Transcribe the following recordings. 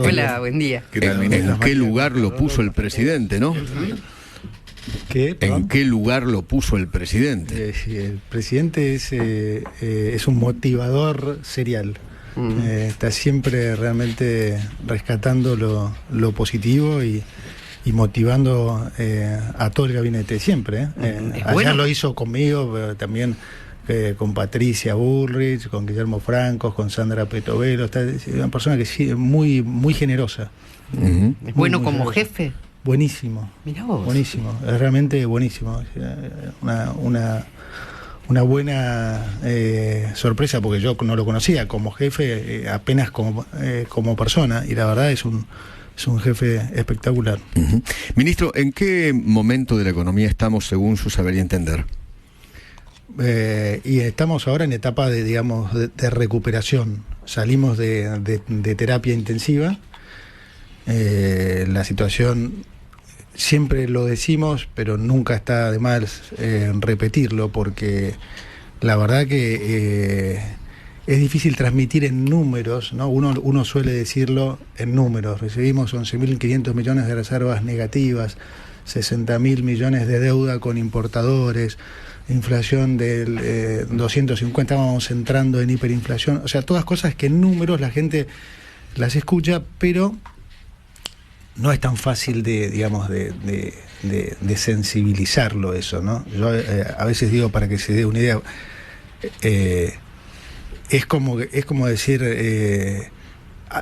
Hola, buen día. ¿En qué lugar lo puso el presidente, no? ¿En qué lugar lo puso el presidente? Sí, el presidente es un motivador serial. Está siempre realmente rescatando lo positivo y motivando a todo el gabinete, siempre. Ayer bueno. lo hizo conmigo, pero también con Patricia Bullrich, con Guillermo Francos, con Sandra Petovelo. Es una persona que sí, muy generosa. ¿Es bueno muy como generosa. jefe? Buenísimo. Mirá vos. Buenísimo, es realmente buenísimo. Una buena sorpresa, porque yo no lo conocía como jefe, apenas como persona, y la verdad es un jefe espectacular. Ministro, ¿en qué momento de la economía estamos según su saber y entender? Y estamos ahora en etapa de recuperación. Salimos de terapia intensiva. La situación, siempre lo decimos, pero nunca está de más repetirlo, porque la verdad que es difícil transmitir en números, ¿no? Uno suele decirlo en números. Recibimos 11.500 millones de reservas negativas, 60.000 millones de deuda con importadores, inflación del 250, vamos entrando en hiperinflación. O sea, todas cosas que en números la gente las escucha, pero no es tan fácil de sensibilizarlo eso, ¿no? Yo a veces digo, para que se dé una idea, es como decir,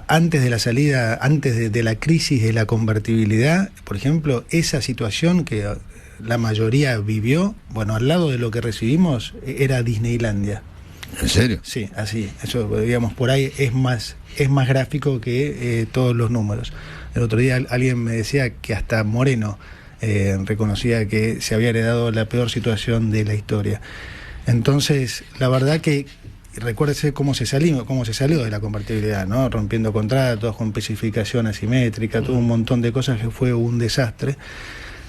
antes de la salida, antes de la crisis de la convertibilidad, por ejemplo, esa situación que la mayoría vivió, bueno, al lado de lo que recibimos, era Disneylandia. ¿En serio? Sí, así. Eso, digamos, por ahí es más gráfico que todos los números. El otro día alguien me decía que hasta Moreno reconocía que se había heredado la peor situación de la historia. Entonces, la verdad que recuérdese cómo se salió de la convertibilidad, ¿no? Rompiendo contratos, con especificación asimétrica, todo un montón de cosas que fue un desastre.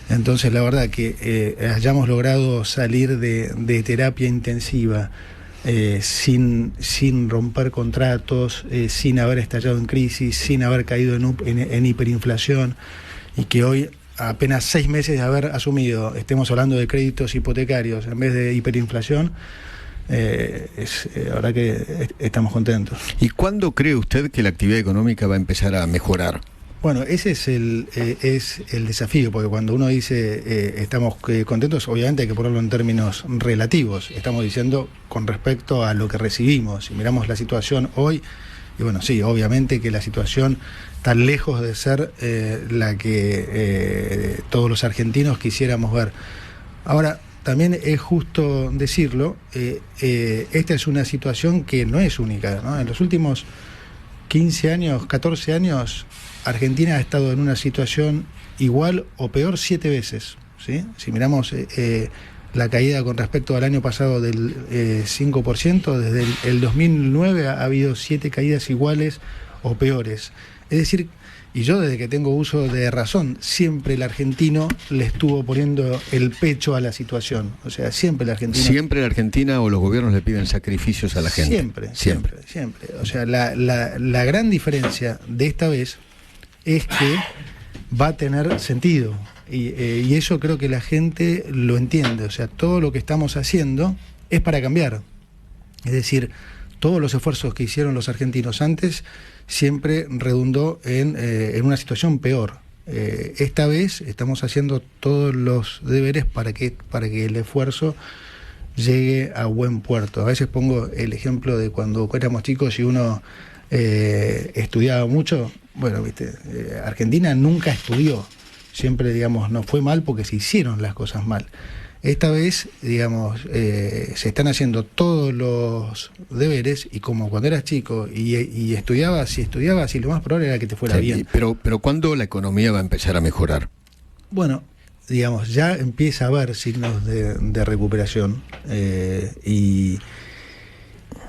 Entonces, la verdad que hayamos logrado salir de terapia intensiva sin romper contratos, sin haber estallado en crisis, sin haber caído en hiperinflación, y que hoy, apenas 6 meses de haber asumido, estemos hablando de créditos hipotecarios en vez de hiperinflación, la verdad que estamos contentos. ¿Y cuándo cree usted que la actividad económica va a empezar a mejorar? Bueno, ese es el desafío, porque cuando uno dice estamos contentos, obviamente hay que ponerlo en términos relativos. Estamos diciendo con respecto a lo que recibimos. Si miramos la situación hoy, y bueno, sí, obviamente que la situación está lejos de ser la que todos los argentinos quisiéramos ver. Ahora, también es justo decirlo, esta es una situación que no es única, ¿no? En los últimos 15 años, 14 años, Argentina ha estado en una situación igual o peor 7 veces, ¿sí? Si miramos la caída con respecto al año pasado del 5%, desde el 2009 ha habido 7 caídas iguales o peores. Es decir, y yo desde que tengo uso de razón, siempre el argentino le estuvo poniendo el pecho a la situación. O sea, siempre el argentino... ¿Siempre la Argentina o los gobiernos le piden sacrificios a la gente? Siempre. O sea, la gran diferencia de esta vez es que va a tener sentido, y eso creo que la gente lo entiende. O sea, todo lo que estamos haciendo es para cambiar. Es decir, todos los esfuerzos que hicieron los argentinos antes siempre redundó en una situación peor. Esta vez estamos haciendo todos los deberes para que el esfuerzo llegue a buen puerto. A veces pongo el ejemplo de cuando éramos chicos y uno estudiaba mucho. Bueno, viste, Argentina nunca estudió, siempre, digamos, no fue mal porque se hicieron las cosas mal. Esta vez, digamos, se están haciendo todos los deberes, y como cuando eras chico y estudiabas, y lo más probable era que te fuera bien. Pero ¿cuándo la economía va a empezar a mejorar? Bueno, digamos, ya empieza a haber signos de recuperación,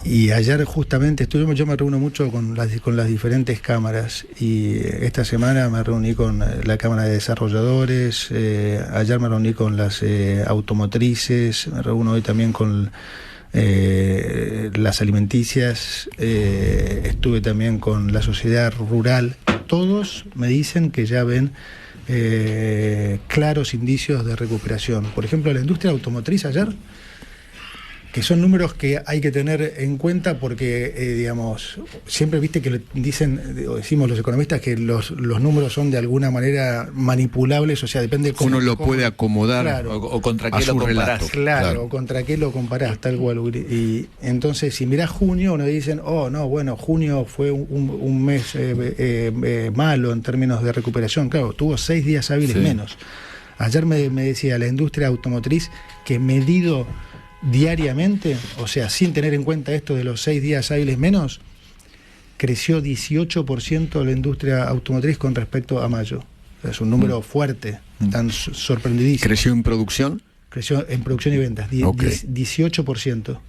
y ayer justamente yo me reúno mucho con las diferentes cámaras, y esta semana me reuní con la Cámara de Desarrolladores, ayer me reuní con las automotrices, me reúno hoy también con las alimenticias, estuve también con la sociedad rural, todos me dicen que ya ven claros indicios de recuperación. Por ejemplo, la industria automotriz ayer, que son números que hay que tener en cuenta porque, digamos, siempre viste que decimos los economistas que los números son de alguna manera manipulables, o sea, depende de cómo uno lo puede acomodar, claro, o contra qué a lo su comparás. relato. Claro, contra qué lo comparás, tal cual. Y entonces, si mirás junio, uno dicen, junio fue un mes malo en términos de recuperación. Claro, tuvo 6 días hábiles menos. Ayer me decía la industria automotriz que medido diariamente, o sea, sin tener en cuenta esto de los 6 días hábiles menos, creció 18% la industria automotriz con respecto a mayo. Es un número fuerte, tan sorprendidísimo. ¿Creció en producción? Creció en producción y ventas, 18%.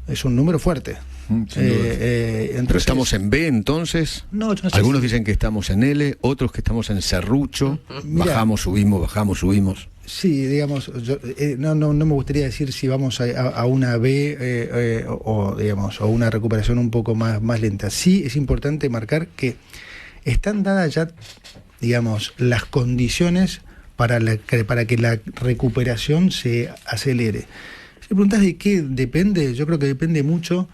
Es un número fuerte. Entonces, ¿pero estamos en B entonces? No, yo no sé. Algunos dicen que estamos en L, otros que estamos en serrucho. Mirá, bajamos, subimos. Sí, digamos, no me gustaría decir si vamos a una B o una recuperación un poco más lenta. Sí es importante marcar que están dadas ya, digamos, las condiciones para que la recuperación se acelere. Si preguntas de qué depende, yo creo que depende mucho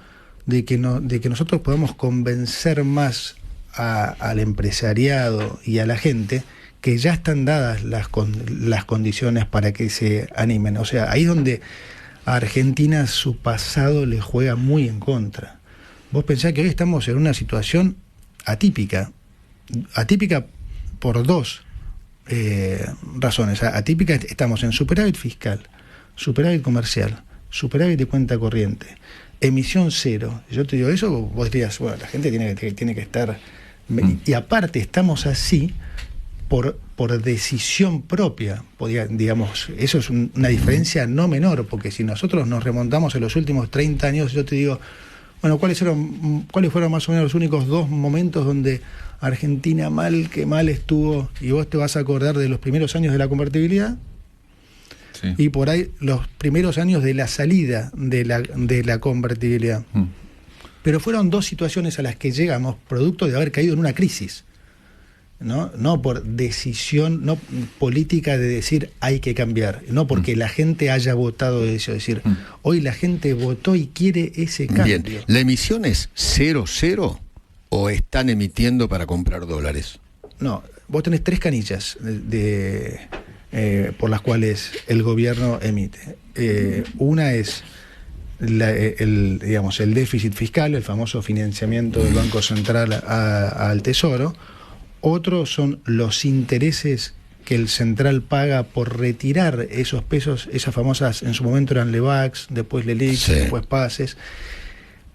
de que nosotros podamos convencer más al empresariado y a la gente que ya están dadas las condiciones para que se animen. O sea, ahí es donde a Argentina su pasado le juega muy en contra. Vos pensás que hoy estamos en una situación atípica por dos razones. Atípica, estamos en superávit fiscal, superávit comercial, superávit de cuenta corriente, emisión cero. Yo te digo eso, vos dirías, bueno, la gente tiene que estar... Y aparte estamos así por decisión propia, digamos, eso es una diferencia no menor, porque si nosotros nos remontamos en los últimos 30 años, yo te digo, bueno, ¿cuáles fueron más o menos los únicos 2 momentos donde Argentina mal estuvo? Y vos te vas a acordar de los primeros años de la convertibilidad, sí, y por ahí los primeros años de la salida de la convertibilidad. Pero fueron 2 situaciones a las que llegamos producto de haber caído en una crisis. No por decisión no política de decir hay que cambiar, no porque la gente haya votado eso, es decir, hoy la gente votó y quiere ese cambio. Bien, ¿la emisión es 0-0 o están emitiendo para comprar dólares? No, vos tenés 3 canillas por las cuales el gobierno emite. Una es el déficit fiscal, el famoso financiamiento del Banco Central al Tesoro. Otros son los intereses que el central paga por retirar esos pesos, esas famosas, en su momento eran LEVAX, después LELIX, sí, después PASES.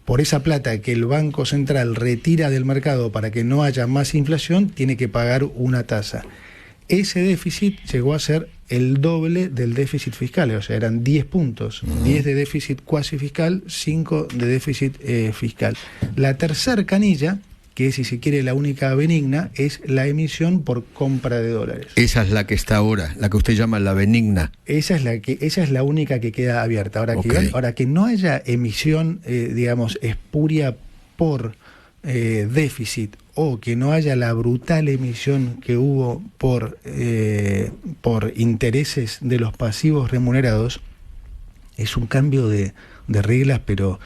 Por esa plata que el Banco Central retira del mercado para que no haya más inflación, tiene que pagar una tasa. Ese déficit llegó a ser el doble del déficit fiscal, o sea, eran 10 puntos, 10 de déficit cuasi fiscal, 5 de déficit fiscal. La tercer canilla, que es, si se quiere, la única benigna, es la emisión por compra de dólares. Esa es la que está ahora, la que usted llama la benigna. Esa es la única que queda abierta. Ahora que no haya emisión, espuria por déficit, o que no haya la brutal emisión que hubo por intereses de los pasivos remunerados, es un cambio de reglas, pero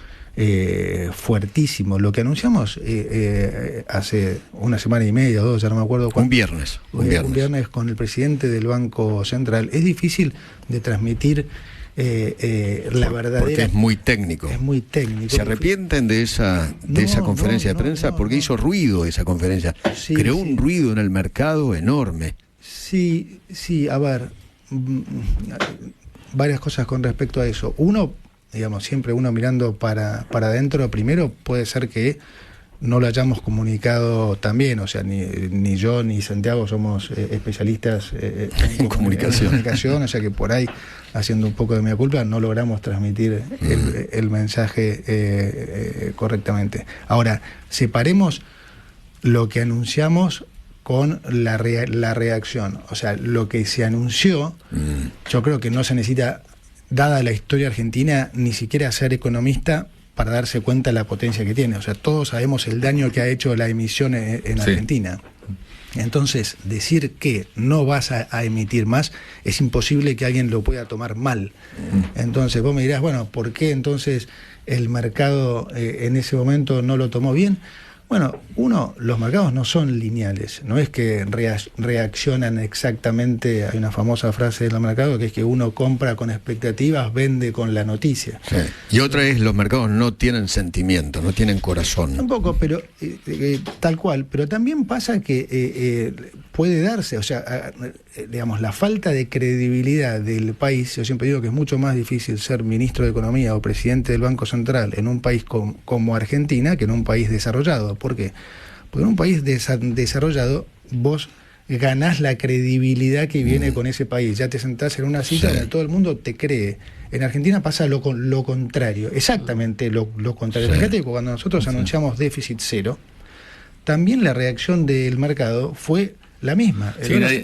fuertísimo. Lo que anunciamos hace una semana y media, 2, ya no me acuerdo cuándo. Un viernes con el presidente del Banco Central. Es difícil de transmitir la verdadera... Porque es muy técnico. Es muy técnico. ¿Se arrepienten de esa conferencia de prensa? Porque hizo ruido esa conferencia. Sí, creó un ruido en el mercado enorme. Sí, a ver, varias cosas con respecto a eso. Uno, siempre uno mirando para adentro, primero puede ser que no lo hayamos comunicado también, o sea, ni yo ni Santiago somos especialistas en comunicación, o sea que por ahí, haciendo un poco de mea culpa, no logramos transmitir el mensaje correctamente. Ahora, separemos lo que anunciamos con la reacción. O sea, lo que se anunció, yo creo que no se necesita, dada la historia argentina, ni siquiera ser economista para darse cuenta de la potencia que tiene. O sea, todos sabemos el daño que ha hecho la emisión en Argentina. Entonces, decir que no vas a emitir más, es imposible que alguien lo pueda tomar mal. Entonces, vos me dirás, bueno, ¿por qué entonces el mercado en ese momento no lo tomó bien? Bueno, los mercados no son lineales, no es que reaccionan exactamente. Hay una famosa frase del mercado que es que uno compra con expectativas, vende con la noticia. Sí. Y otra es, los mercados no tienen sentimiento, no tienen corazón. Tampoco, pero tal cual, pero también pasa que puede darse, o sea, digamos, la falta de credibilidad del país. Yo siempre digo que es mucho más difícil ser ministro de Economía o presidente del Banco Central en un país como Argentina que en un país desarrollado. ¿Por qué? Porque en un país desarrollado vos ganás la credibilidad que viene con ese país. Ya te sentás en una silla donde todo el mundo te cree. En Argentina pasa lo contrario, exactamente lo contrario. Fíjate que cuando nosotros anunciamos déficit cero, también la reacción del mercado fue la misma.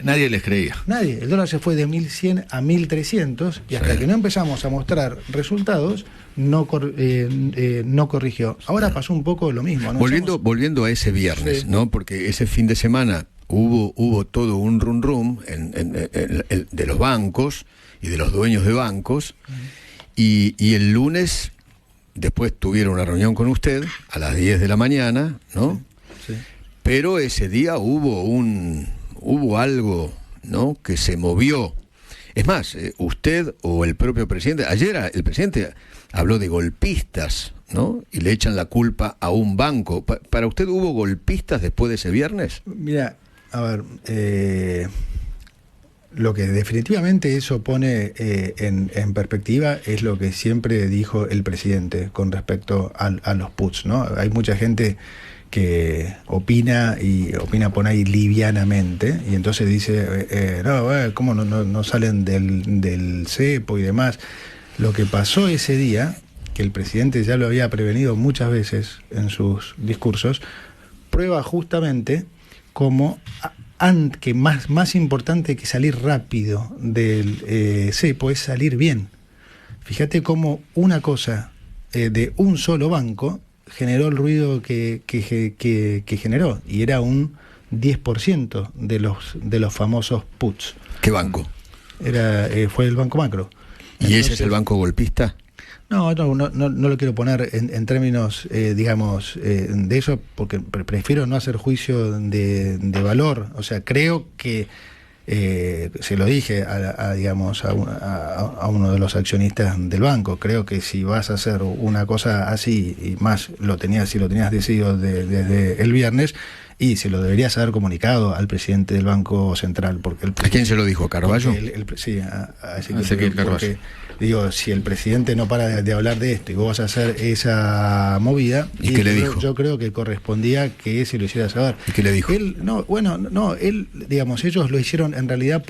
Nadie les creía. Nadie. El dólar se fue de 1.100 a 1.300 y hasta que no empezamos a mostrar resultados, no corrigió. Ahora pasó un poco lo mismo. Volviendo a ese viernes, ¿no? Porque ese fin de semana hubo todo un rum de los bancos y de los dueños de bancos, y el lunes después tuvieron una reunión con usted a las 10 de la mañana, ¿no? Sí. Pero ese día hubo algo, ¿no?, que se movió. Es más, usted o el propio presidente, ayer el presidente habló de golpistas, ¿no? Y le echan la culpa a un banco. ¿Para usted hubo golpistas después de ese viernes? Mira, a ver, lo que definitivamente eso pone en perspectiva es lo que siempre dijo el presidente con respecto a los puts, ¿no? Hay mucha gente que opina por ahí livianamente, y entonces dice, ¿cómo no salen del cepo y demás? Lo que pasó ese día, que el presidente ya lo había prevenido muchas veces en sus discursos, prueba justamente cómo que más importante que salir rápido del cepo es salir bien. Fíjate cómo una cosa de un solo banco generó el ruido que generó, y era un 10% de los famosos puts. ¿Qué banco? Fue el Banco Macro. ¿Y ese es el banco golpista? No lo quiero poner en términos, de eso, porque prefiero no hacer juicio de valor. O sea, creo que se lo dije a uno de los accionistas del banco. Creo que si vas a hacer una cosa así, y más si lo tenías decidido desde el viernes, y se lo deberías haber comunicado al presidente del Banco Central. Porque ¿a quién se lo dijo? ¿A Carballo? Sí, a Ezequiel Carballo. Digo, si el presidente no para de hablar de esto y vos vas a hacer esa movida, ¿y qué le dijo? Yo creo que correspondía que se lo hiciera saber. ¿Y qué le dijo? Ellos lo hicieron en realidad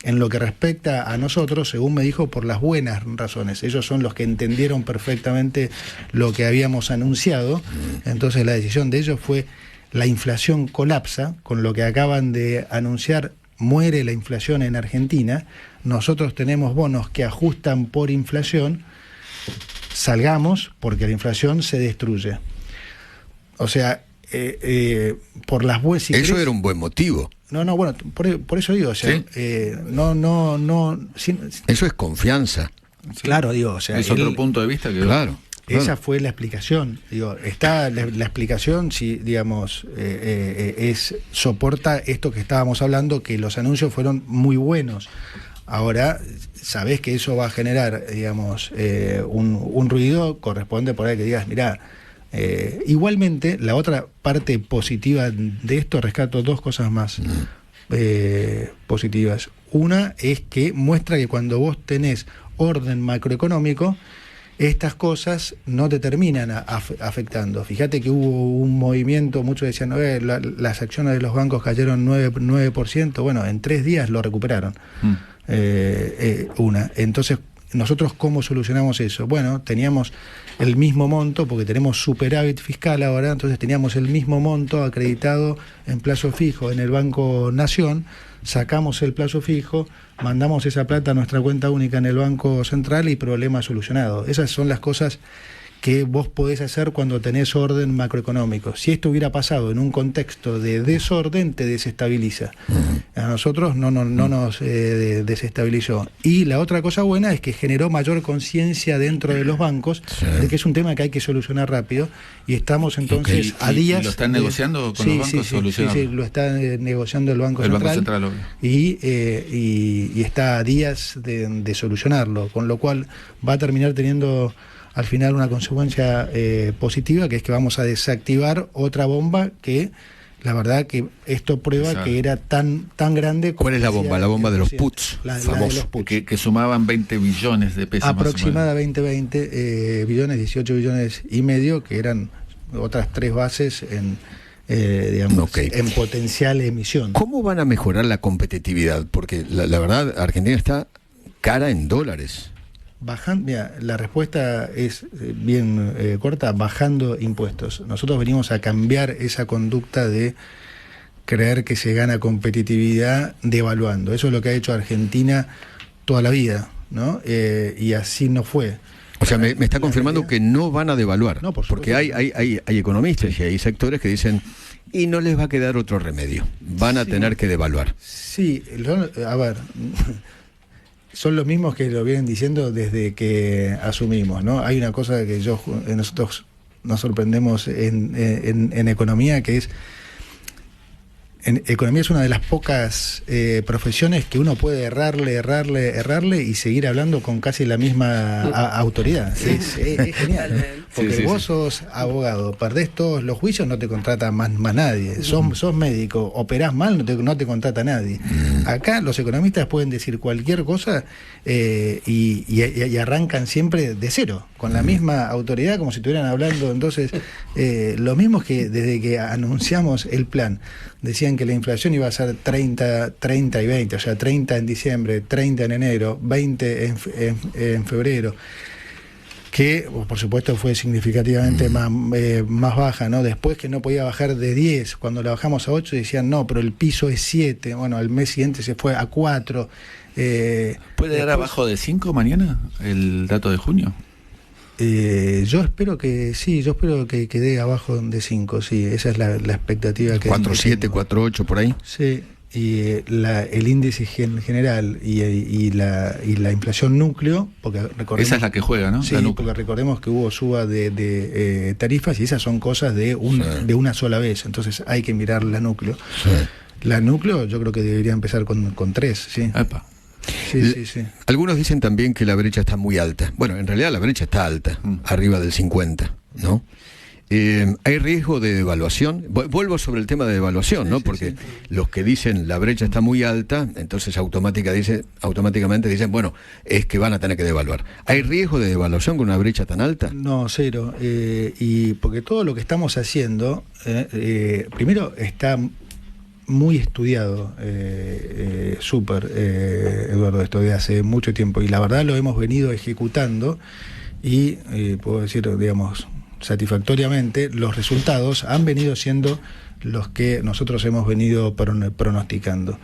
en lo que respecta a nosotros, según me dijo, por las buenas razones. Ellos son los que entendieron perfectamente lo que habíamos anunciado. Entonces la decisión de ellos fue: la inflación colapsa, con lo que acaban de anunciar, muere la inflación en Argentina, nosotros tenemos bonos que ajustan por inflación, salgamos porque la inflación se destruye. O sea, por las buenas... Eso era un buen motivo. Bueno, por eso digo, o sea, ¿sí? Eso es confianza. Claro, digo, o sea... Es otro punto de vista que... Claro. Esa fue la explicación. Digo, está la explicación, si soporta esto que estábamos hablando, que los anuncios fueron muy buenos. Ahora, sabés que eso va a generar, un ruido. Corresponde por ahí que digas, mirá, igualmente, la otra parte positiva de esto, rescato dos cosas más positivas. Una es que muestra que cuando vos tenés orden macroeconómico, estas cosas no te terminan afectando. Fíjate que hubo un movimiento, muchos decían, las acciones de los bancos cayeron 9%, bueno, en 3 días lo recuperaron. Entonces, ¿nosotros cómo solucionamos eso? Bueno, teníamos el mismo monto, porque tenemos superávit fiscal ahora, entonces teníamos el mismo monto acreditado en plazo fijo en el Banco Nación, sacamos el plazo fijo, mandamos esa plata a nuestra cuenta única en el Banco Central y problema solucionado. Esas son las cosas que vos podés hacer cuando tenés orden macroeconómico. Si esto hubiera pasado en un contexto de desorden, te desestabiliza. A nosotros no nos desestabilizó. Y la otra cosa buena es que generó mayor conciencia dentro de los bancos de que es un tema que hay que solucionar rápido, y estamos entonces a días... ¿Y lo están negociando con los bancos? Sí, lo está negociando el Banco Central. Banco Central, obvio. Y está a días de solucionarlo, con lo cual va a terminar teniendo al final una consecuencia positiva, que es que vamos a desactivar otra bomba que la verdad que esto prueba que era tan grande como... ¿Cuál es la bomba? La bomba de los puts, la de famoso. los puts. Que sumaban 20 billones de pesos. Aproximadamente 20 billones, 18 billones y medio, que eran otras 3 bases en potencial emisión. ¿Cómo van a mejorar la competitividad? Porque la verdad, Argentina está cara en dólares. Mira, la respuesta es bien corta: bajando impuestos. Nosotros venimos a cambiar esa conducta de creer que se gana competitividad devaluando. Eso es lo que ha hecho Argentina toda la vida, ¿no? Y así no fue. O sea, me está confirmando que no van a devaluar, no, porque hay economistas y hay sectores que dicen, y no les va a quedar otro remedio, van a tener que devaluar. Sí, a ver... Son los mismos que lo vienen diciendo desde que asumimos, ¿no? Hay una cosa que nosotros nos sorprendemos en economía, que es... Economía es una de las pocas profesiones que uno puede errarle y seguir hablando con casi la misma autoridad. Es genial. Porque vos sos abogado, perdés todos los juicios, no te contrata más nadie. Sos médico, operás mal, no te contrata nadie. Acá los economistas pueden decir cualquier cosa y arrancan siempre de cero, con la misma autoridad, como si estuvieran hablando. Entonces, lo mismo que desde que anunciamos el plan, decían que la inflación iba a ser 30 y 20, o sea, 30 en diciembre, 30 en enero, 20 en febrero, que por supuesto fue significativamente más baja, ¿no? Después, que no podía bajar de 10, cuando la bajamos a 8 decían, no, pero el piso es 7, bueno, al mes siguiente se fue a 4. ¿Puede dar abajo de 5 mañana el dato de junio? Yo espero que sí, que dé abajo de 5, sí, esa es la expectativa que 4.7, 4.8 por ahí. Sí, y el índice general y la inflación núcleo, porque recordemos, esa es la que juega, ¿no? Sí, porque recordemos que hubo suba de tarifas, y esas son cosas de una sola vez, entonces hay que mirar la núcleo. Sí. La núcleo yo creo que debería empezar con 3, sí. Epa. Sí. Algunos dicen también que la brecha está muy alta. Bueno, en realidad la brecha está alta, arriba del 50, ¿no? ¿Hay riesgo de devaluación? Vuelvo sobre el tema de devaluación, ¿no? Porque los que dicen la brecha está muy alta, entonces automáticamente dicen, bueno, es que van a tener que devaluar. ¿Hay riesgo de devaluación con una brecha tan alta? No, cero. Y porque todo lo que estamos haciendo, primero está muy estudiado, Eduardo, esto de hace mucho tiempo, y la verdad lo hemos venido ejecutando, y puedo decir, digamos, satisfactoriamente, los resultados han venido siendo los que nosotros hemos venido pronosticando.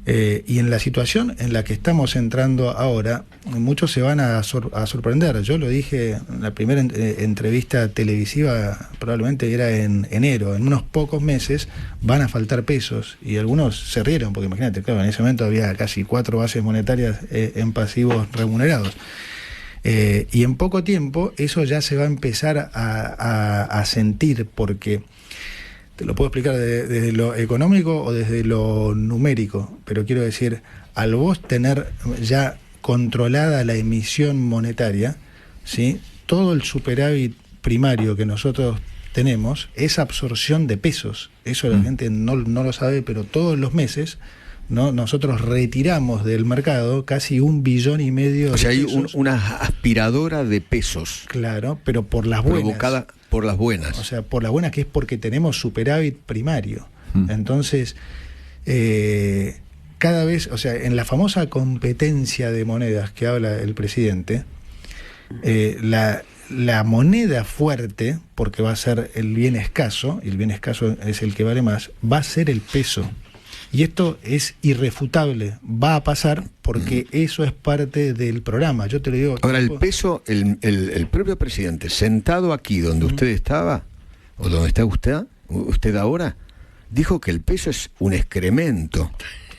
Y en la situación en la que estamos entrando ahora, muchos se van a sorprender. Yo lo dije en la primera entrevista televisiva, probablemente era en enero. En unos pocos meses van a faltar pesos, y algunos se rieron, porque imagínate, claro, en ese momento había casi 4 bases monetarias en pasivos remunerados. Y en poco tiempo eso ya se va a empezar a sentir, porque te lo puedo explicar desde lo económico o desde lo numérico, pero quiero decir, al vos tener ya controlada la emisión monetaria, ¿sí?, todo el superávit primario que nosotros tenemos es absorción de pesos. Eso la gente no lo sabe, pero todos los meses, ¿no?, nosotros retiramos del mercado casi 1,5 billones. O sea, hay pesos. una aspiradora de pesos. Claro, pero por las buenas. Provocada por las buenas. O sea, por las buenas, que es porque tenemos superávit primario. Entonces, cada vez, o sea, en la famosa competencia de monedas que habla el presidente, la moneda fuerte, porque va a ser el bien escaso, y el bien escaso es el que vale más, va a ser el peso. Y esto es irrefutable, va a pasar porque eso es parte del programa. Yo te lo digo. Ahora, el peso, el propio presidente, sentado aquí donde usted estaba, o donde está usted ahora, dijo que el peso es un excremento.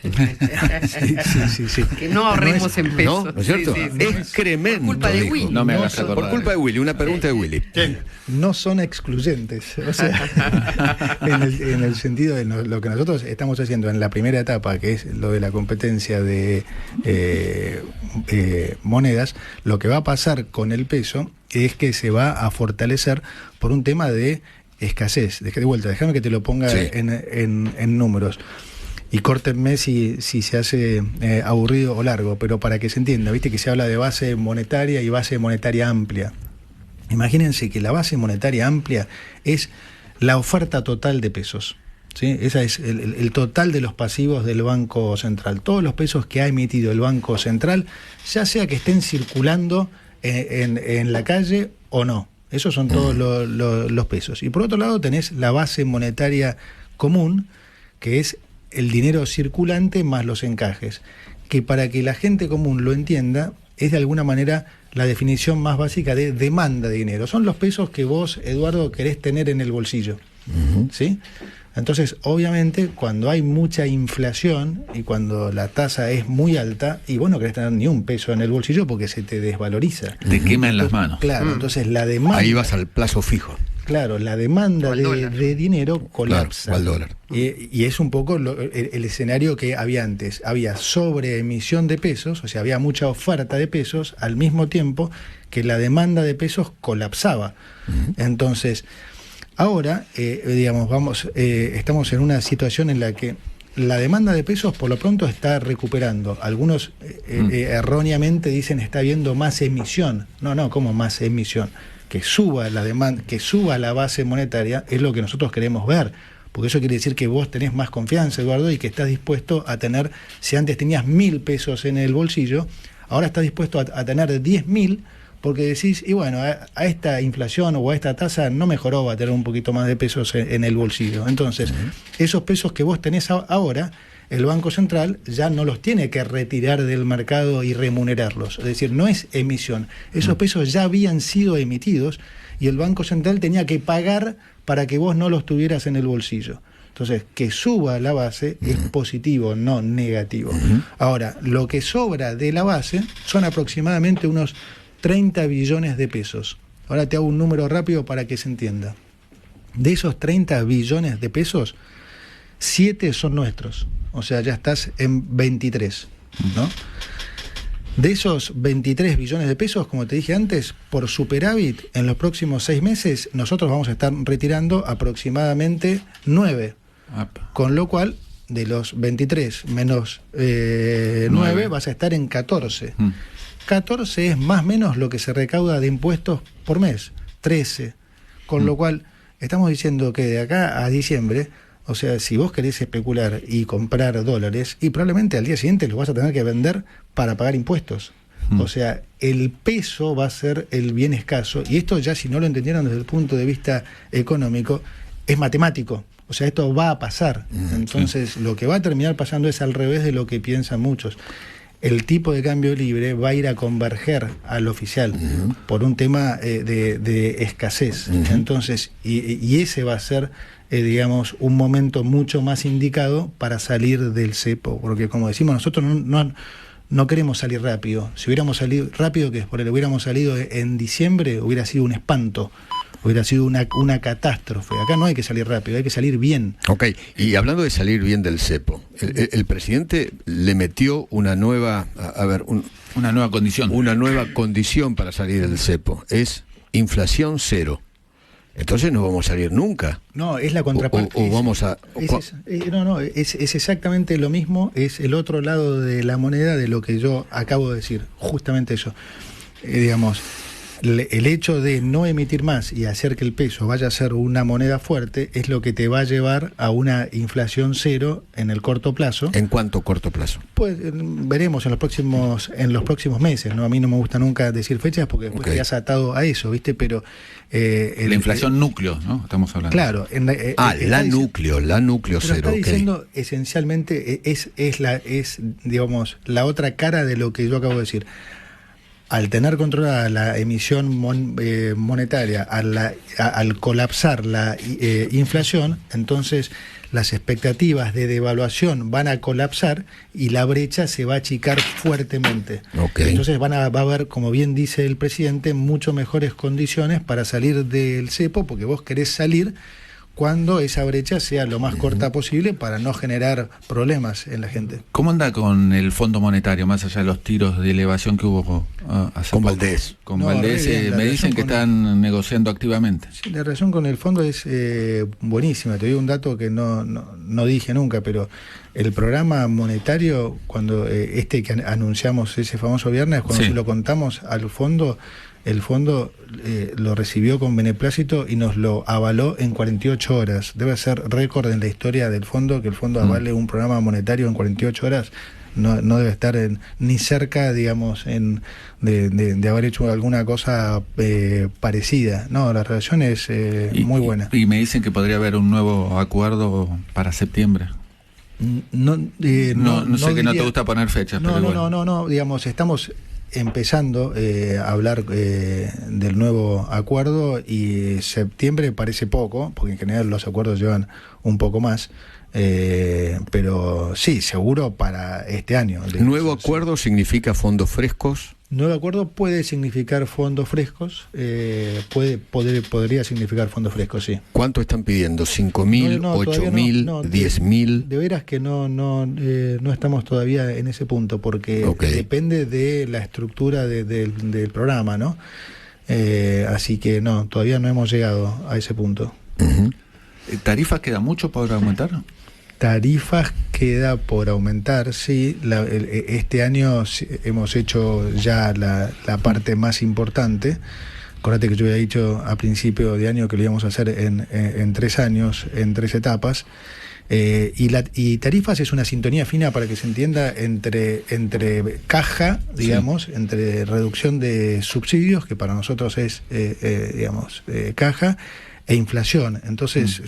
Sí. Que no ahorremos en pesos. ¿No es cierto? Sí. Excremento. Por culpa de dijo. Willy. No me hagas acordar. Por culpa de Willy, una pregunta de Willy. No son excluyentes. O sea, en el sentido de lo que nosotros estamos haciendo en la primera etapa, que es lo de la competencia de monedas, lo que va a pasar con el peso es que se va a fortalecer por un tema de escasez. De vuelta, déjame que te lo ponga en números. Y córtenme si se hace aburrido o largo, pero para que se entienda, viste que se habla de base monetaria y base monetaria amplia. Imagínense que la base monetaria amplia es la oferta total de pesos, ¿sí? Esa es el total de los pasivos del Banco Central. Todos los pesos que ha emitido el Banco Central, ya sea que estén circulando en la calle o no. Esos son todos los pesos. Y por otro lado tenés la base monetaria común, que es el dinero circulante más los encajes, que para que la gente común lo entienda, es de alguna manera la definición más básica de demanda de dinero. Son los pesos que vos, Eduardo, querés tener en el bolsillo. ¿Sí? Entonces, obviamente, cuando hay mucha inflación y cuando la tasa es muy alta, y vos no querés tener ni un peso en el bolsillo porque se te desvaloriza. Te quema en las manos. Claro, entonces la demanda... Ahí vas al plazo fijo. Claro, la demanda de dinero colapsa. Claro, al dólar. Y es un poco el escenario que había antes. Había sobreemisión de pesos, o sea, había mucha oferta de pesos, al mismo tiempo que la demanda de pesos colapsaba. Entonces, ahora, estamos en una situación en la que la demanda de pesos por lo pronto está recuperando. Algunos erróneamente dicen está habiendo más emisión. No, ¿cómo más emisión? Que suba la demanda, que suba la base monetaria, es lo que nosotros queremos ver, porque eso quiere decir que vos tenés más confianza, Eduardo, y que estás dispuesto a tener, si antes tenías 1.000 pesos en el bolsillo, ahora estás dispuesto a tener 10.000, porque decís, y bueno, a esta inflación o a esta tasa no mejoró, va a tener un poquito más de pesos en el bolsillo. Entonces, esos pesos que vos tenés ahora, el Banco Central ya no los tiene que retirar del mercado y remunerarlos. Es decir, no es emisión. Esos pesos ya habían sido emitidos y el Banco Central tenía que pagar para que vos no los tuvieras en el bolsillo. Entonces, que suba la base es positivo, no negativo. Ahora, lo que sobra de la base son aproximadamente unos 30 billones de pesos. Ahora te hago un número rápido para que se entienda. De esos 30 billones de pesos, 7 son nuestros. O sea, ya estás en 23, ¿no? De esos 23 billones de pesos, como te dije antes, por superávit, en los próximos 6 meses, nosotros vamos a estar retirando aproximadamente 9. Con lo cual, de los 23 menos 9, vas a estar en 14. 14 es más o menos lo que se recauda de impuestos por mes, 13. Con lo cual, estamos diciendo que de acá a diciembre... O sea, si vos querés especular y comprar dólares, y probablemente al día siguiente los vas a tener que vender para pagar impuestos. O sea, el peso va a ser el bien escaso, y esto ya si no lo entendieron desde el punto de vista económico, es matemático. O sea, esto va a pasar. Entonces, lo que va a terminar pasando es al revés de lo que piensan muchos. El tipo de cambio libre va a ir a converger al oficial por un tema de escasez. Entonces, y ese va a ser... digamos, un momento mucho más indicado para salir del cepo, porque como decimos, nosotros no queremos salir rápido. Si hubiéramos salido rápido, que por hubiéramos salido en diciembre, hubiera sido un espanto, hubiera sido una catástrofe. Acá no hay que salir rápido, hay que salir bien. Ok, y hablando de salir bien del cepo, el presidente le metió una nueva, una nueva condición. Una nueva condición para salir del cepo, es inflación cero. Entonces no vamos a salir nunca. No, es la contraparte. O vamos a... Es exactamente lo mismo, es el otro lado de la moneda de lo que yo acabo de decir, justamente eso. Digamos, el hecho de no emitir más y hacer que el peso vaya a ser una moneda fuerte es lo que te va a llevar a una inflación cero en el corto plazo. ¿En cuánto corto plazo? Pues veremos en los próximos meses, ¿no? A mí no me gusta nunca decir fechas porque después quedas atado a eso, ¿viste? Pero la inflación núcleo, ¿no? Estamos hablando. Claro. La núcleo cero. Está diciendo esencialmente es digamos la otra cara de lo que yo acabo de decir. Al tener controlada la emisión monetaria, al colapsar la inflación, entonces las expectativas de devaluación van a colapsar y la brecha se va a achicar fuertemente. Entonces va a haber, como bien dice el presidente, mucho mejores condiciones para salir del cepo, porque vos querés salir cuando esa brecha sea lo más corta posible para no generar problemas en la gente. ¿Cómo anda con el Fondo Monetario, más allá de los tiros de elevación que hubo hace con poco? Valdés? Con Valdés me dicen que están negociando activamente. Sí, la relación con el fondo es buenísima. Te doy un dato que no dije nunca, pero el programa monetario, cuando que anunciamos ese famoso viernes, cuando se lo contamos al fondo, el fondo lo recibió con beneplácito y nos lo avaló en 48 horas. Debe ser récord en la historia del fondo que el fondo avale un programa monetario en 48 horas. No debe estar ni cerca, digamos, de haber hecho alguna cosa parecida. No, la relación es muy buena. Y me dicen que podría haber un nuevo acuerdo para septiembre. No sé, que no te gusta poner fechas. No, digamos, estamos empezando a hablar del nuevo acuerdo y septiembre parece poco, porque en general los acuerdos llevan un poco más, pero sí, seguro para este año. ¿Nuevo acuerdo significa fondos frescos? Nuevo acuerdo puede significar fondos frescos, podría significar fondos frescos, sí. ¿Cuánto están pidiendo? ¿5.000, 8.000, 10.000? De veras que no estamos todavía en ese punto, porque depende de la estructura del programa, ¿no? Así que no, todavía no hemos llegado a ese punto. ¿Tarifas queda mucho por aumentar? Tarifas queda por aumentar, sí. Este año hemos hecho ya la parte más importante. Acordate que yo había dicho a principio de año que lo íbamos a hacer en 3 años, en 3 etapas. Y tarifas es una sintonía fina, para que se entienda, entre caja, digamos, entre reducción de subsidios, que para nosotros es, caja, e inflación. Entonces,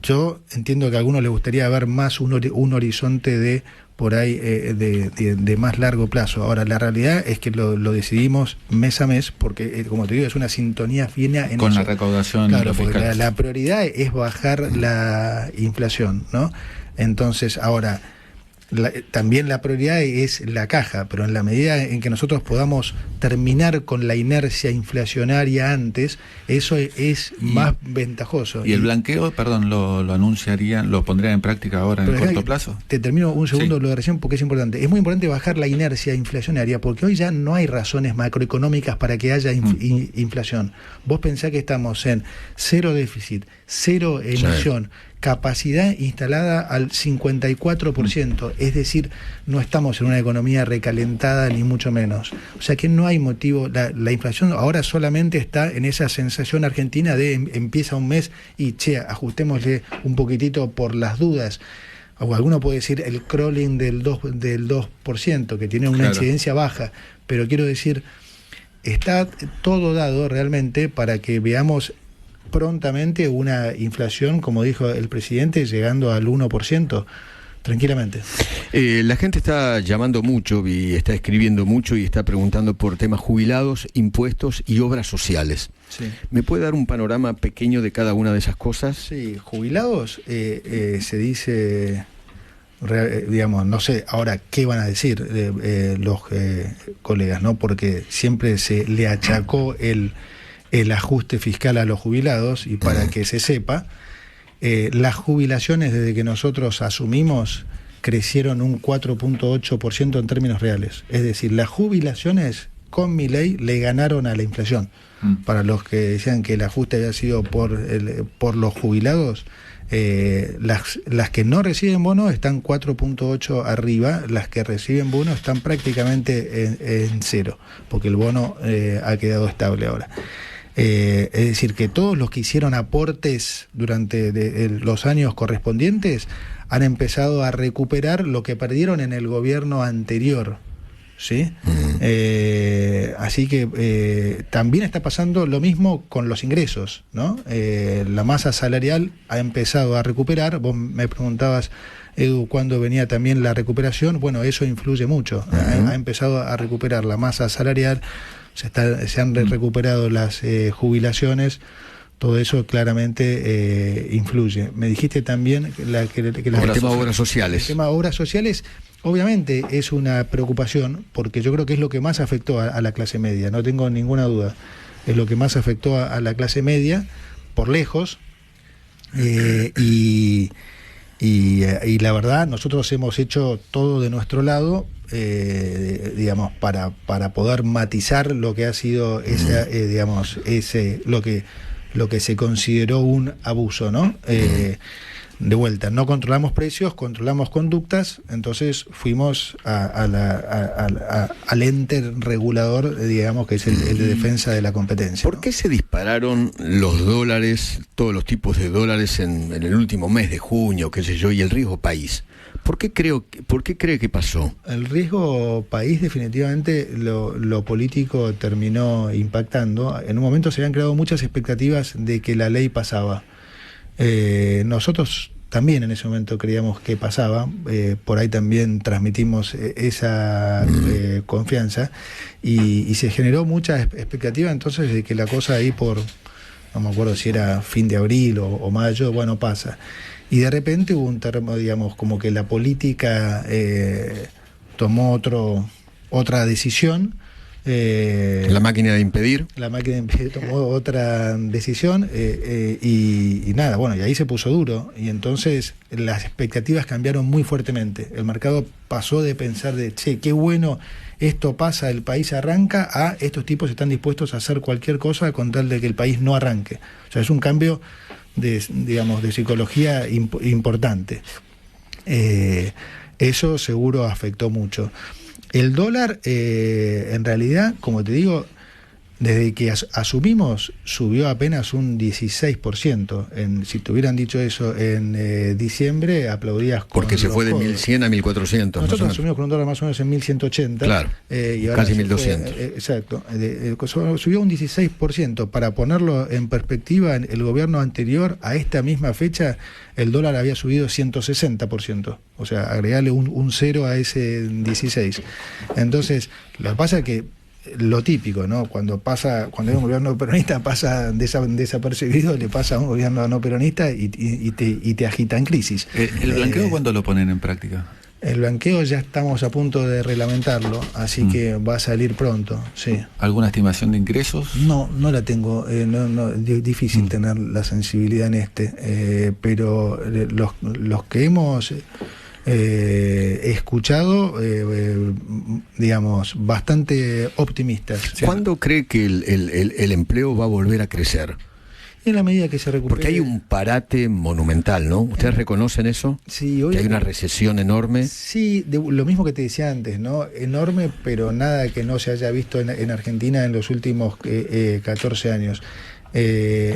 yo entiendo que a algunos les gustaría ver más un horizonte de por ahí de más largo plazo. Ahora, la realidad es que lo decidimos mes a mes, porque, como te digo, es una sintonía fina en con eso. La recaudación. Claro, porque la prioridad es bajar la inflación, ¿no? Entonces, ahora, también la prioridad es la caja, pero en la medida en que nosotros podamos terminar con la inercia inflacionaria antes, eso es más ventajoso. ¿Y el blanqueo, lo anunciarían, lo pondrían en práctica ahora en el corto plazo? Te termino un segundo lo de recién, porque es importante. Es muy importante bajar la inercia inflacionaria, porque hoy ya no hay razones macroeconómicas para que haya inflación. Vos pensás que estamos en cero déficit, cero emisión, capacidad instalada al 54%, es decir, no estamos en una economía recalentada ni mucho menos. O sea que no hay motivo, la inflación ahora solamente está en esa sensación argentina de empieza un mes y ajustémosle un poquitito por las dudas. O alguno puede decir el crawling del 2%, que tiene una incidencia baja, pero quiero decir, está todo dado realmente para que veamos prontamente una inflación, como dijo el presidente, llegando al 1%, tranquilamente. La gente está llamando mucho y está escribiendo mucho y está preguntando por temas jubilados, impuestos y obras sociales. Sí. ¿Me puede dar un panorama pequeño de cada una de esas cosas? Sí, jubilados, se dice, digamos, no sé ahora qué van a decir los colegas, ¿no? Porque siempre se le achacó el ajuste fiscal a los jubilados, y para que se sepa, las jubilaciones desde que nosotros asumimos crecieron un 4.8% en términos reales. Es decir, las jubilaciones con Milei le ganaron a la inflación. Para los que decían que el ajuste había sido por los jubilados, Las que no reciben bono están 4.8 arriba, las que reciben bono están prácticamente en cero, porque el bono ha quedado estable ahora. Es decir, que todos los que hicieron aportes durante los años correspondientes han empezado a recuperar lo que perdieron en el gobierno anterior. ¿Sí? Así que también está pasando lo mismo con los ingresos, ¿no? La masa salarial ha empezado a recuperar. Vos me preguntabas, Edu, ¿cuándo venía también la recuperación? Bueno, eso influye mucho. Ha empezado a recuperar la masa salarial, se han recuperado las jubilaciones. Todo eso claramente influye. Me dijiste también que el tema obras sociales. El tema obras sociales, obviamente, es una preocupación, porque yo creo que es lo que más afectó a la clase media, no tengo ninguna duda. Es lo que más afectó a la clase media, por lejos, y la verdad, nosotros hemos hecho todo de nuestro lado, digamos, para poder matizar lo que ha sido lo que se consideró un abuso, ¿no? De vuelta, no controlamos precios, controlamos conductas, entonces fuimos al ente regulador, digamos, que es el de defensa de la competencia. ¿Por qué se dispararon los dólares, todos los tipos de dólares en el último mes de junio, qué sé yo, y el riesgo país? ¿Por qué cree que pasó? El riesgo país, definitivamente, lo político terminó impactando. En un momento se habían creado muchas expectativas de que la ley pasaba. Nosotros también en ese momento creíamos que pasaba, por ahí también transmitimos esa confianza, y se generó mucha expectativa entonces de que la cosa ahí no me acuerdo si era fin de abril o mayo, bueno, pasa. Y de repente hubo un terreno, digamos, como que la política tomó otra decisión. La máquina de impedir. La máquina de impedir tomó otra decisión y nada, bueno, y ahí se puso duro. Y entonces las expectativas cambiaron muy fuertemente. El mercado pasó de pensar che, qué bueno, esto pasa, el país arranca, a estos tipos están dispuestos a hacer cualquier cosa con tal de que el país no arranque. O sea, es un cambio de psicología importante. Eso seguro afectó mucho. El dólar, en realidad, como te digo, desde que asumimos, subió apenas un 16%. Si te hubieran dicho eso en diciembre, aplaudías con porque se fue de codos. 1.100 a 1.400. Nosotros asumimos con un dólar más o menos en 1.180. Claro, y ahora casi 1.200. Exacto. Subió un 16%. Para ponerlo en perspectiva, el gobierno anterior, a esta misma fecha, el dólar había subido 160%. O sea, agregarle un cero a ese 16. Entonces, lo que pasa es que lo típico, ¿no? Cuando hay un gobierno peronista pasa desapercibido, le pasa a un gobierno no peronista y te agita en crisis. ¿El blanqueo cuándo lo ponen en práctica? El blanqueo ya estamos a punto de reglamentarlo, así que va a salir pronto, sí. ¿Alguna estimación de ingresos? No la tengo, difícil tener la sensibilidad en pero los que hemos escuchado, digamos, bastante optimistas. ¿Cuándo cree que el empleo va a volver a crecer? En la medida que se recupere. Porque hay un parate monumental, ¿no? ¿Ustedes reconocen eso? Sí, que hay una recesión enorme. Sí, lo mismo que te decía antes, ¿no? Enorme, pero nada que no se haya visto en Argentina en los últimos 14 años.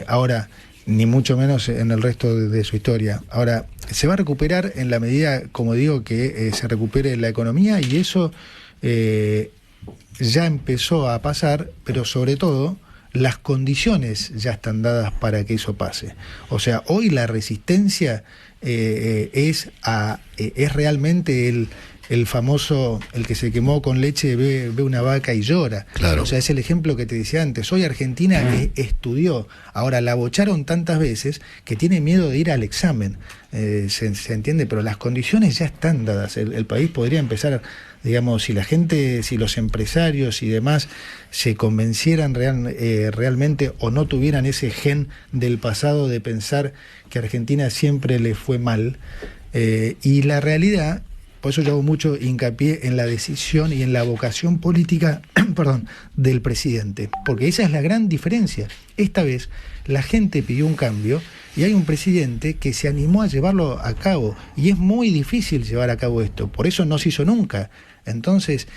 Ahora, ni mucho menos en el resto de su historia. Ahora, se va a recuperar en la medida, como digo, que se recupere la economía, y eso ya empezó a pasar, pero sobre todo las condiciones ya están dadas para que eso pase. O sea, hoy la resistencia es realmente el famoso, el que se quemó con leche, ve una vaca y llora. Claro. O sea, es el ejemplo que te decía antes. Hoy Argentina estudió, ahora la bocharon tantas veces que tiene miedo de ir al examen. Se entiende, pero las condiciones ya están dadas. El país podría empezar, digamos, si la gente, si los empresarios y demás se convencieran realmente, o no tuvieran ese gen del pasado de pensar que a Argentina siempre le fue mal. Y la realidad por eso yo hago mucho hincapié en la decisión y en la vocación política perdón, del presidente, porque esa es la gran diferencia. Esta vez la gente pidió un cambio y hay un presidente que se animó a llevarlo a cabo, y es muy difícil llevar a cabo esto, por eso no se hizo nunca. Entonces,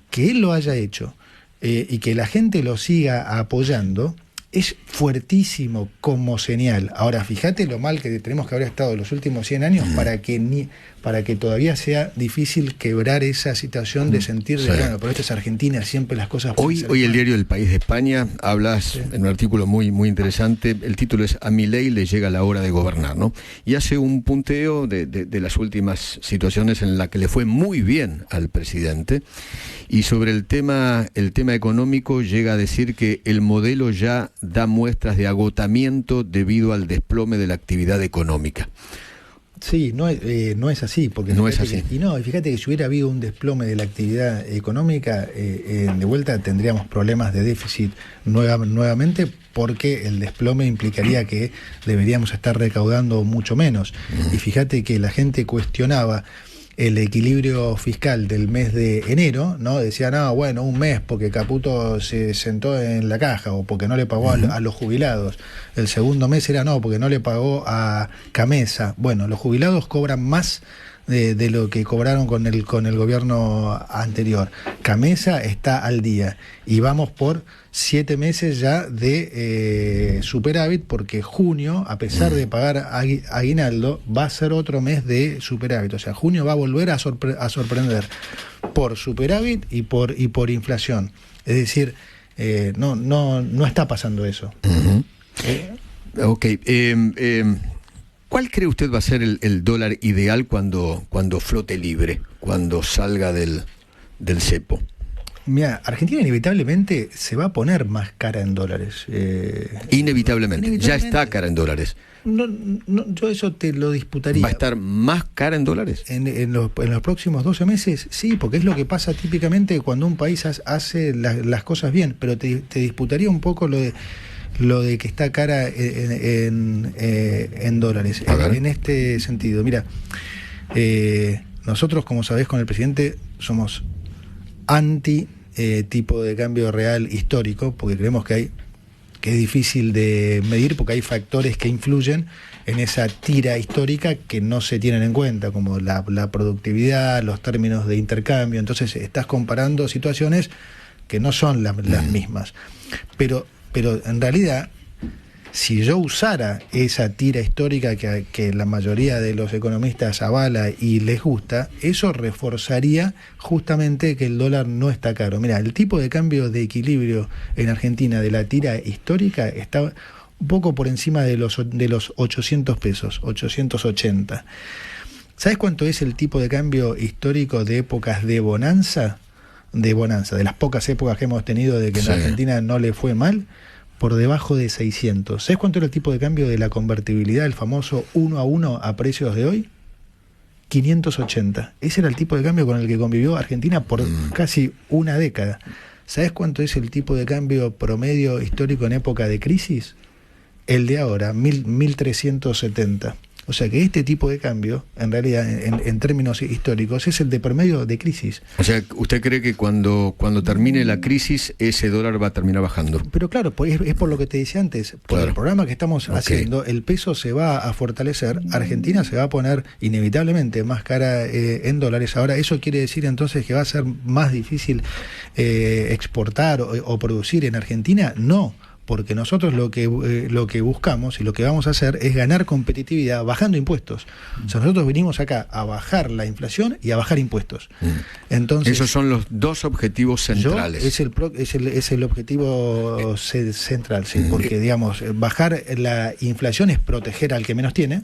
que él lo haya hecho y que la gente lo siga apoyando es fuertísimo como señal. Ahora, fíjate lo mal que tenemos que haber estado los últimos 100 años para que todavía sea difícil quebrar esa situación de sentir de, bueno, pero esto es Argentina, siempre las cosas... Hoy el diario El País de España hablas en un artículo muy interesante, el título es "A Milei le llega la hora de gobernar", ¿no? Y hace un punteo de las últimas situaciones en las que le fue muy bien al presidente, y sobre el tema económico llega a decir que el modelo ya da muestras de agotamiento debido al desplome de la actividad económica. Sí, no es así, porque no es así. Y fíjate que si hubiera habido un desplome de la actividad económica, de vuelta tendríamos problemas de déficit nuevamente, porque el desplome implicaría que deberíamos estar recaudando mucho menos. Y fíjate que la gente cuestionaba el equilibrio fiscal del mes de enero, ¿no? Decían, bueno, un mes porque Caputo se sentó en la caja o porque no le pagó a los jubilados. El segundo mes era porque no le pagó a Camesa. Bueno, los jubilados cobran más de lo que cobraron con el gobierno anterior. Camesa está al día y vamos por 7 meses ya de superávit, porque junio, a pesar de pagar aguinaldo, va a ser otro mes de superávit. O sea, junio va a volver a sorprender por superávit y por inflación. Es decir, no está pasando eso. Ok. ¿Cuál cree usted va a ser el dólar ideal cuando flote libre, cuando salga del cepo? Mira, Argentina inevitablemente se va a poner más cara en dólares. Inevitablemente, ya está cara en dólares. No, yo eso te lo disputaría. ¿Va a estar más cara en dólares? En los próximos 12 meses, sí, porque es lo que pasa típicamente cuando un país hace las cosas bien, pero te disputaría un poco lo de que está cara en dólares. En este sentido, mira, nosotros, como sabés, con el presidente somos anti tipo de cambio real histórico, porque creemos que es difícil de medir, porque hay factores que influyen en esa tira histórica que no se tienen en cuenta, como la productividad, los términos de intercambio. Entonces estás comparando situaciones que no son las mismas. Pero en realidad, si yo usara esa tira histórica que la mayoría de los economistas avala y les gusta, eso reforzaría justamente que el dólar no está caro. Mira, el tipo de cambio de equilibrio en Argentina de la tira histórica está un poco por encima de los 800 pesos, 880. ¿Sabes cuánto es el tipo de cambio histórico de épocas de bonanza? De las pocas épocas que hemos tenido de que en Argentina no le fue mal. Por debajo de 600. ¿Sabes cuánto era el tipo de cambio de la convertibilidad, el famoso 1-a-1 a precios de hoy? 580. Ese era el tipo de cambio con el que convivió Argentina por casi una década. ¿Sabes cuánto es el tipo de cambio promedio histórico en época de crisis? El de ahora, 1370. O sea que este tipo de cambio, en realidad, en términos históricos, es el de promedio de crisis. O sea, ¿usted cree que cuando termine la crisis, ese dólar va a terminar bajando? Pero claro, es por lo que te decía antes, por el programa que estamos haciendo, el peso se va a fortalecer, Argentina se va a poner inevitablemente más cara en dólares. Ahora, ¿eso quiere decir entonces que va a ser más difícil exportar o producir en Argentina? No. Porque nosotros lo que buscamos y lo que vamos a hacer es ganar competitividad bajando impuestos. O sea, nosotros vinimos acá a bajar la inflación y a bajar impuestos. Entonces, esos son los dos objetivos centrales. Es el objetivo central, sí, porque digamos, bajar la inflación es proteger al que menos tiene.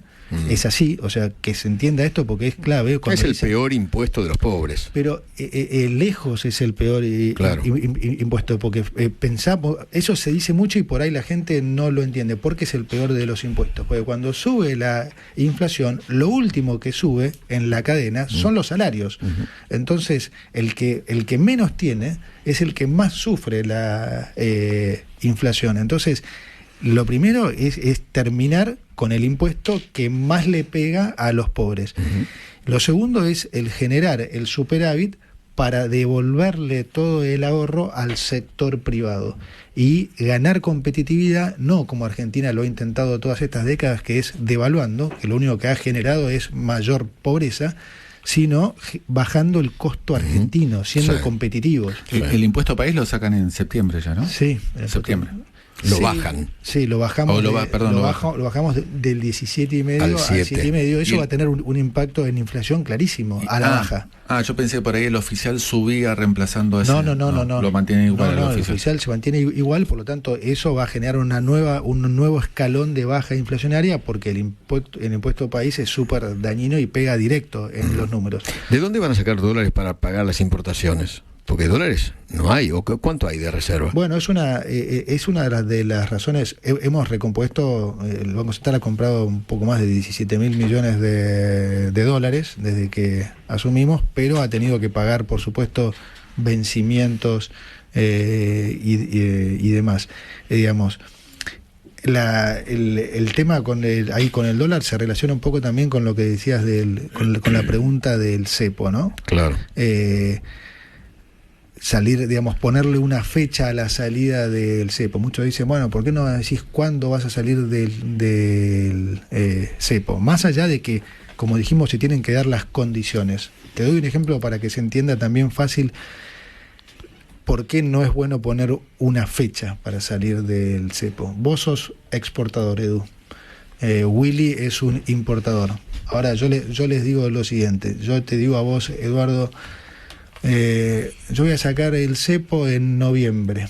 Es así, o sea, que se entienda esto porque es clave. Es el peor impuesto de los pobres. Pero lejos es el peor impuesto, porque pensamos, eso se dice mucho y por ahí la gente no lo entiende. ¿Por qué es el peor de los impuestos? Porque cuando sube la inflación, lo último que sube en la cadena son los salarios. Entonces, el que menos tiene es el que más sufre la inflación. Entonces, lo primero es terminar con el impuesto que más le pega a los pobres. Lo segundo es el generar el superávit para devolverle todo el ahorro al sector privado y ganar competitividad, no como Argentina lo ha intentado todas estas décadas, que es devaluando, que lo único que ha generado es mayor pobreza, sino bajando el costo argentino, siendo competitivos. El impuesto país lo sacan en septiembre ya, ¿no? Sí, en septiembre. Lo bajan. Sí, lo bajamos. Lo bajamos del 17,5 al 7,5. Eso va a tener un impacto en inflación clarísimo, a la baja. Yo pensé por ahí el oficial subía reemplazando ese. No. Lo mantiene igual el oficial se mantiene igual, por lo tanto, eso va a generar un nuevo escalón de baja inflacionaria, porque el impuesto país es súper dañino y pega directo en los números. ¿De dónde van a sacar dólares para pagar las importaciones? Porque dólares no hay, ¿o cuánto hay de reserva? Bueno, es una de las razones. Hemos recompuesto, el Banco Central ha comprado un poco más de 17.000 millones de dólares desde que asumimos, pero ha tenido que pagar, por supuesto, vencimientos y demás. Digamos, el tema con el dólar se relaciona un poco también con lo que decías con la pregunta del cepo, ¿no? Claro. Ponerle una fecha a la salida del cepo. Muchos dicen, bueno, ¿por qué no decís cuándo vas a salir del cepo? Más allá de que, como dijimos, se tienen que dar las condiciones. Te doy un ejemplo para que se entienda también fácil por qué no es bueno poner una fecha para salir del cepo. Vos sos exportador, Edu. Willy es un importador. Ahora, yo les digo lo siguiente. Yo te digo a vos, Eduardo, yo voy a sacar el cepo en noviembre.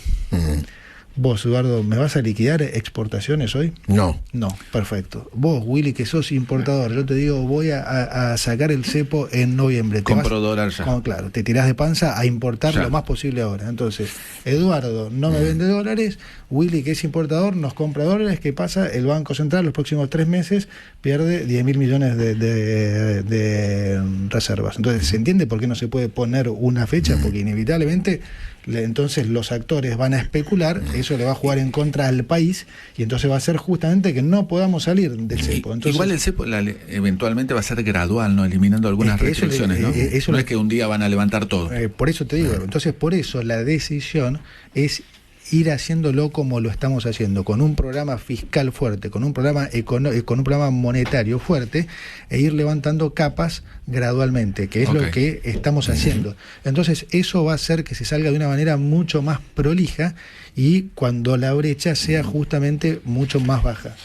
Vos, Eduardo, ¿me vas a liquidar exportaciones hoy? No. No, perfecto. Vos, Willy, que sos importador, yo te digo, voy a sacar el cepo en noviembre. Compro dólar ya. Claro, te tirás de panza a importar lo más posible ahora. Entonces, Eduardo no me vende dólares, Willy, que es importador, nos compra dólares. ¿Qué pasa? El Banco Central los próximos 3 meses pierde 10.000 millones de reservas. Entonces, ¿se entiende por qué no se puede poner una fecha? Porque inevitablemente entonces los actores van a especular, eso le va a jugar en contra al país, y entonces va a ser justamente que no podamos salir del cepo. Entonces, igual el cepo eventualmente va a ser gradual, ¿no? Eliminando algunas restricciones, ¿no? No es que un día van a levantar todo. Por eso te digo, entonces por eso la decisión es ir haciéndolo como lo estamos haciendo, con un programa fiscal fuerte, con un programa con un programa monetario fuerte, e ir levantando capas gradualmente, que es lo que estamos haciendo. Entonces eso va a hacer que se salga de una manera mucho más prolija, y cuando la brecha sea justamente mucho más baja.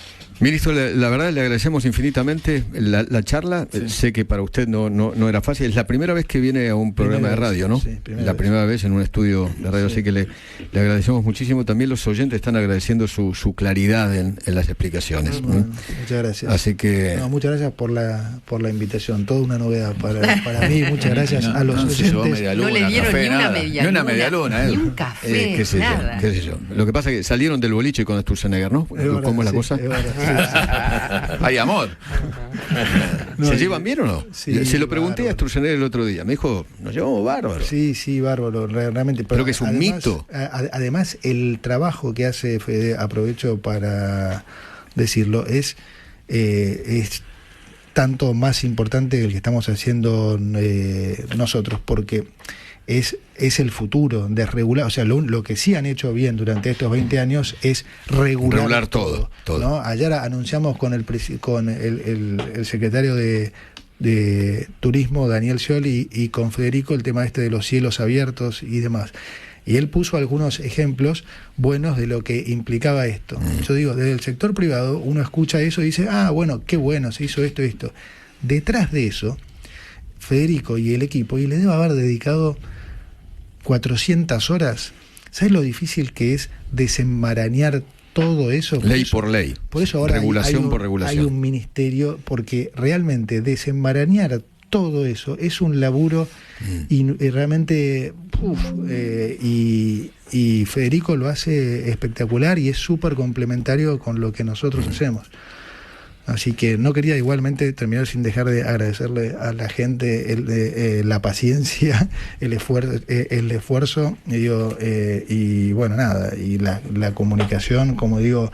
Ministro, la verdad le agradecemos infinitamente la charla. Sí. Sé que para usted no era fácil. Es la primera vez que viene a un programa de radio, ¿no? Sí, primera vez en un estudio de radio, así que le agradecemos muchísimo. También los oyentes están agradeciendo su claridad en las explicaciones. Bueno, muchas gracias. Así que muchas gracias por la invitación. Toda una novedad para mí. Muchas gracias a los oyentes. No le dieron ni una media luna, ni un café, qué sé nada. Qué sé yo. Lo que pasa es que salieron del boliche con Sturzenegger, ¿no? ¿Cómo es la cosa? Hay amor. ¿Se llevan bien o no? Sí, se lo pregunté a Sturzenegger el otro día. Me dijo, nos llevamos bárbaro. Sí, bárbaro, realmente. Pero que es un mito. Además, el trabajo que hace Fede, aprovecho para decirlo, es tanto más importante que el que estamos haciendo nosotros, porque es el futuro de regular. O sea, lo que sí han hecho bien durante estos 20 años es regular todo. ¿No? Ayer anunciamos con el secretario de Turismo, Daniel Scioli, y con Federico, el tema de los cielos abiertos y demás. Y él puso algunos ejemplos buenos de lo que implicaba esto. Yo digo, desde el sector privado uno escucha eso y dice, bueno, qué bueno, se hizo esto. Detrás de eso, Federico y el equipo, y le debo haber dedicado 400 horas. ¿Sabes lo difícil que es desenmarañar todo eso? Ley por ley. Por eso ahora regulación por regulación. Hay un ministerio, porque realmente desenmarañar todo eso es un laburo y realmente y Federico lo hace espectacular, y es súper complementario con lo que nosotros hacemos. Así que no quería igualmente terminar sin dejar de agradecerle a la gente la paciencia, el esfuerzo y bueno, nada, y la comunicación, como digo,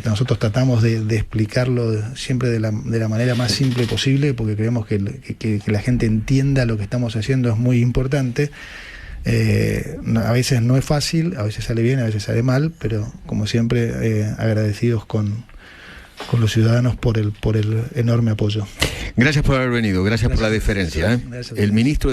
Nosotros tratamos de explicarlo siempre de la manera más simple posible, porque creemos que la gente entienda lo que estamos haciendo es muy importante. A veces no es fácil, a veces sale bien, a veces sale mal, pero como siempre agradecidos con los ciudadanos por el enorme apoyo. Gracias por haber venido, gracias por la deferencia. Gracias. El ministro